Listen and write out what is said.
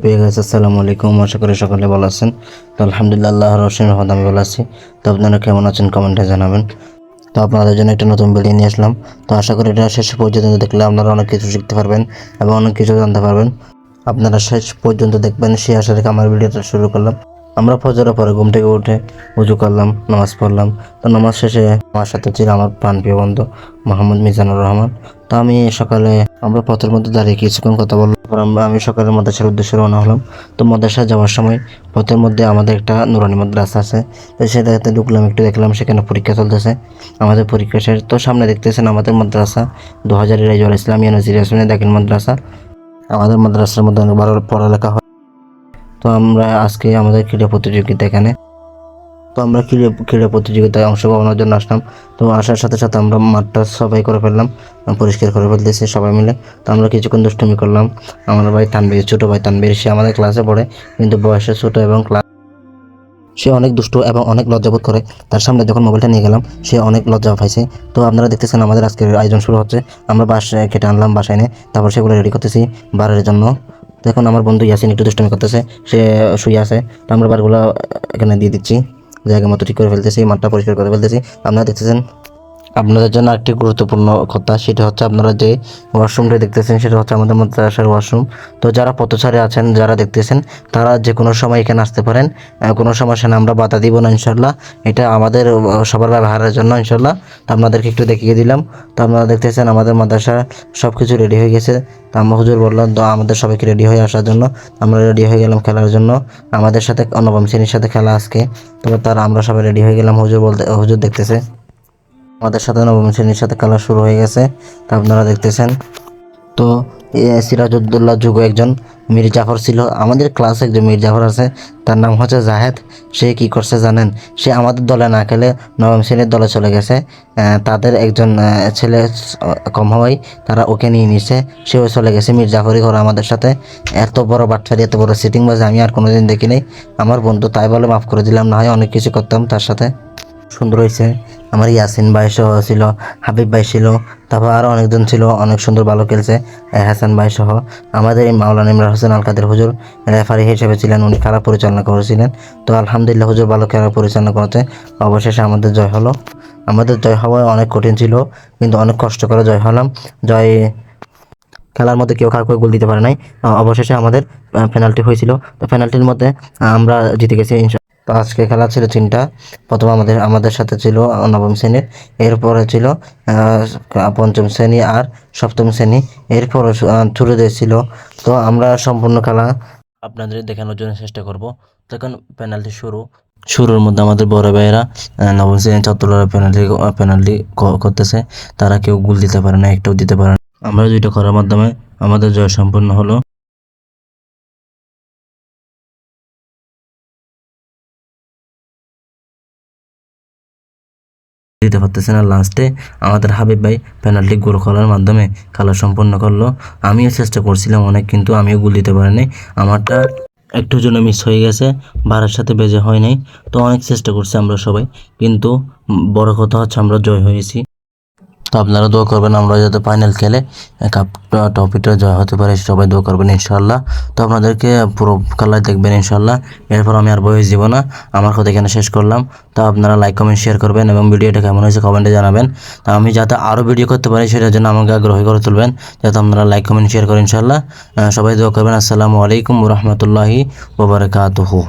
পেয়ে গেছে। আসসালামু আলাইকুম, আশা করি সকলে ভালো আছেন। তো আলহামদুলিল্লাহ, আল্লাহর রহমতে আমি ভালো আছি। তো আপনারা কেমন আছেন কমেন্টে জানাবেন। তো আপনাদের জন্য একটা নতুন ভিডিও নিয়ে আসলাম। তো আশা করি এটা শেষ পর্যন্ত দেখলে আপনারা অনেক কিছু শিখতে পারবেন এবং অনেক কিছু জানতে পারবেন। আপনারা শেষ পর্যন্ত দেখবেন, সেই আশা রেখে আমার ভিডিওটা শুরু করলাম। আমরা ফজরের পরে ঘুম থেকে উঠে উজু করলাম, নামাজ পড়লাম। তো নামাজ শেষে আমার সাথে ছিল আমার প্রাণপ্রিয় বন্ধু মোহাম্মদ মিজানুর রহমান। তো আমি সকালে আমরা পথের মধ্যে দাঁড়িয়ে কিছুক্ষণ কথা বললাম। তারপর আমি সকালে মাদ্রাসার উদ্দেশ্যে রওনা হলাম। তো মাদ্রাসা যাওয়ার সময় পথের মধ্যে আমাদের একটা নুরানি মাদ্রাসা আছে। তো সেটাতে ঢুকলাম, একটু দেখলাম সেখানে পরীক্ষা চলতেছে। আমাদের পরীক্ষা শেষ। তো সামনে দেখতেছেন আমাদের মাদ্রাসা 2000 রেজাউল ইসলামিয়া নজির ইসলামিয়া দাখিল মাদ্রাসা। আমাদের মাদ্রাসার মধ্যে অনেক ভালো পড়ালেখা হয়। তো আমরা আজকে আমাদের ক্রীড়া প্রতিযোগিতা এখানে। তো আমরা ক্রীড়া প্রতিযোগিতায় অংশগ্রহণের জন্য আসলাম। তো আসার সাথে সাথে আমরা মাঠটা সবাই করে ফেললাম, পরিষ্কার করে ফেলতেছি সবাই মিলে। তো আমরা কিছুক্ষণ দুষ্টুমি করলাম। আমার ভাই তানবীর, ছোটো ভাই তানবীর, সে আমাদের ক্লাসে পড়ে কিন্তু বয়সে ছোটো এবং সে অনেক দুষ্ট এবং অনেক লজ্জাবোধ করে। তার সামনে যখন মোবাইলটা নিয়ে গেলাম, সে অনেক লজ্জা পাইছে। তো আপনারা দেখতেছেন আমাদের আজকের আয়োজন শুরু হচ্ছে। আমরা বাঁশ কেটে আনলাম, বাসায় এনে তারপর সেগুলো রেডি করতেছি বারের জন্য। তো এখন আমার বন্ধু ইয়াসিন একটু দুষ্টুমি করতেছে, সে শুয়ে আছে। তো আমরা বারগুলো এখানে দিয়ে দিচ্ছি, জায়গা মতো ঠিক করে ফেলতেছি, মাঠটা পরিষ্কার করে ফেলতেছি। আপনারা দেখতেছেন। আপনাদের জন্য একটি গুরুত্বপূর্ণ কথা, সেটা হচ্ছে আপনারা যে ওয়াশরুমটা দেখতেছেন সেটা হচ্ছে আমাদের মাদ্রাসার ওয়াশরুম। তো যারা পথচারী আছেন, যারা দেখতেছেন, তারা যে কোনো সময় এখানে আসতে পারেন, কোনো সমস্যা না, আমরা বাধা দিব না ইনশাল্লাহ। এটা আমাদের সবার ব্যবহারের জন্য ইনশাল্লাহ। তো আপনাদেরকে একটু দেখিয়ে দিলাম। তো আপনারা দেখতেছেন আমাদের মাদ্রাসা সব কিছু রেডি হয়ে গেছে। তো আমরা হুজুর বললাম তো আমাদের সবাইকে রেডি হয়ে আসার জন্য। আমরা রেডি হয়ে গেলাম খেলার জন্য। আমাদের সাথে নবম শ্রেণীর সাথে খেলা আজকে। তবে আমরা সবাই রেডি হয়ে গেলাম। হুজুর দেখতেছে আমাদের সাথে নবম শ্রেণীর সাথে খেলা শুরু হয়ে গেছে। তা আপনারা দেখতেছেন। তো সিরাজউদ্দৌলা যুগ একজন মীর জাফর ছিল আমাদের ক্লাসে, একজন মীর জাফর আছে, তার নাম হচ্ছে জাহেদ। সে কি করছে জানেন? সে আমাদের দলে না খেলে নবম শ্রেণীর দলে চলে গেছে। তাদের একজন ছেলে কম হওয়ায় তারা ওকে নিয়ে নিছে, সেও চলে গেছে মীর জাফরই ঘর আমাদের সাথে। এত বড় বাটফারি, এত বড় সিটিং বাজে আমি আর কোনোদিন দেখি নাই। আমার বন্ধু তাই বলে মাফ করে দিলাম, না হয় অনেক কিছু করতাম তার সাথে। সুন্দর হয়েছে। আমার ইয়াসিন ভাই সহ ছিল, হাবিব ভাই ছিল, তারপর আরও অনেকজন ছিল, অনেক সুন্দর ভালো খেলছে। হাসান ভাই সহ আমাদের এই মাওলানা ইমরান হোসেন আল কাদের হুজুর রেফারি হিসেবে ছিলেন, উনি খেলা পরিচালনা করেছিলেন। তো আলহামদুলিল্লাহ হুজুর ভালো খেলা পরিচালনা করতে অবশেষে আমাদের জয় হলো। আমাদের জয় হওয়া অনেক কঠিন ছিল, কিন্তু অনেক কষ্ট করে জয় হলাম। জয় খেলার মধ্যে কেউ কাউকে গোল দিতে পারে নাই। অবশেষে আমাদের পেনাল্টি হয়েছিল। তো পেনাল্টির মধ্যে আমরা জিতে গেছি। তো আজকে খেলা ছিল 3টা। প্রথম আমাদের সাথে ছিল নবম শ্রেণীর, এরপরে ছিল পঞ্চম শ্রেণী আর সপ্তম শ্রেণী, এরপরে ছোটদের ছিল। তো আমরা সম্পূর্ণ খেলা আপনাদের দেখানোর জন্য চেষ্টা করব। তখন পেনাল্টি শুরুর মধ্যে আমাদের বড় ভাইয়েরা নবম শ্রেণীর ছাত্ররা পেনাল্টি করতেছে। তারা কেউ গোল দিতে পারে না, একটাও দিতে পারে না। আমরা 2টা করার মাধ্যমে আমাদের জয় সম্পূর্ণ হলো। দিতে পারতেছে না। লাস্টে আমাদের হাবিব ভাই পেনাল্টি গোল করার মাধ্যমে খেলা সম্পন্ন করলো। আমিও চেষ্টা করছিলাম অনেক, কিন্তু আমিও গোল দিতে পারিনি। আমারটা একটু জন্য মিস হয়ে গেছে, বারের সাথে বেজে হয় নাই। তো অনেক চেষ্টা করছি আমরা সবাই, কিন্তু বড় কথা হচ্ছে আমরা জয় হয়েছি। তো আপনারা দোয়া করবেন আমরা যাতে ফাইনাল খেলে কাপ ট্রফিটা জয় হতে পারে, সবাই দোয়া করবেন ইনশাল্লাহ। তো আপনাদেরকে পুরো খেলায় দেখবেন ইনশাল্লাহ। এরপর আমি আর বয়স দিব না, আমার কথা এখানে শেষ করলাম। তো আপনারা লাইক কমেন্ট শেয়ার করবেন এবং ভিডিওটা কেমন হয়েছে কমেন্টে জানাবেন। তো আমি যাতে আরও ভিডিও করতে পারি সেটার জন্য আমাকে আগ্রহী করে তুলবেন, যাতে আপনারা লাইক কমেন্ট শেয়ার করেন ইনশাল্লাহ। সবাই দোয়া করবেন। আসসালামু আলাইকুম ওয়া রাহমাতুল্লাহি ওয়া বারাকাতুহু।